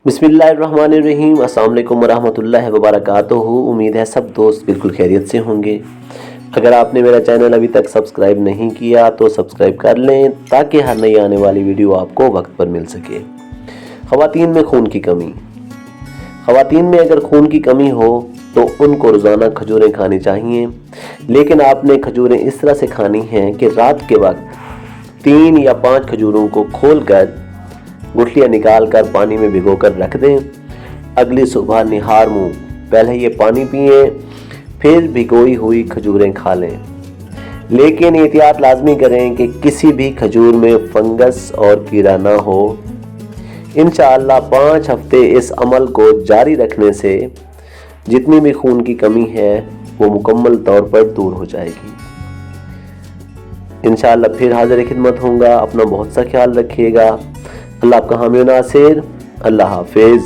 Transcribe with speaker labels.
Speaker 1: बिस्मिल्लाहिर्रहमानिर्रहीम। अस्सलाम वालेकुम वरहमतुल्लाहि वबरकातुहू। उम्मीद है सब दोस्त बिल्कुल खैरियत से होंगे। अगर आपने मेरा चैनल अभी तक सब्सक्राइब नहीं किया तो सब्सक्राइब कर लें ताकि हर नई आने वाली वीडियो आपको वक्त पर मिल सके। ख़वातीन में खून की कमी। ख़वातीन में अगर खून की कमी हो तो उनको रोज़ाना खजूरें खानी चाहिए, लेकिन आपने खजूरें इस तरह से खानी हैं कि रात के वक्त 3 या 5 खजूरों को खोलकर गुठलियाँ निकाल कर पानी में भिगोकर रख दें। अगली सुबह निहार मुँह पहले ये पानी पिए, फिर भिगोई हुई खजूरें खा लें। लेकिन एहतियात लाजमी करें कि किसी भी खजूर में फंगस और कीड़ा ना हो। इंशाअल्लाह 5 हफ्ते इस अमल को जारी रखने से जितनी भी खून की कमी है वो मुकम्मल तौर पर दूर हो जाएगी। इंशाअल्लाह फिर हाजिर खिदमत होऊंगा। अपना बहुत सा ख्याल रखिएगा। अल्लाह आपका हामी नासिर। अल्लाह हाफिज़।